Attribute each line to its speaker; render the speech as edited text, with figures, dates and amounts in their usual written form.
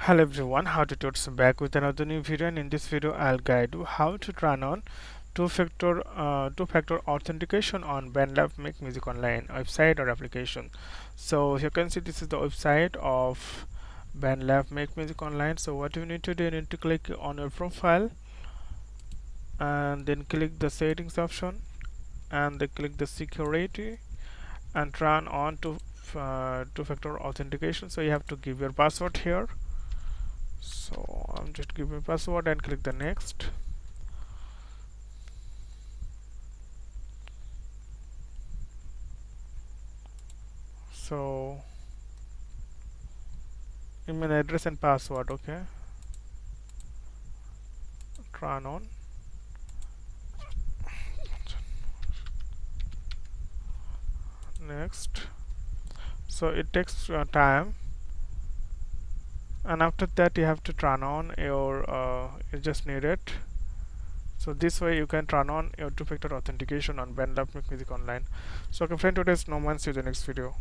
Speaker 1: Hello everyone, how to Tuts back with another new video, and in this video I'll guide you how to turn on two-factor authentication on BandLab Make Music Online website or application. So you can see this is the website of BandLab Make Music Online. So what you need to do, you need to click on your profile and then click the settings option and then click the security and turn on two-factor authentication. So you have to give your password here. So I'm just giving password and click the next. So email address and password, okay, turn on. Next. So it takes time, and after that you have to turn on your you just need it. So this way you can turn on your two-factor authentication on BandLab Music Online. So okay friend, today's no man, see you in the next video.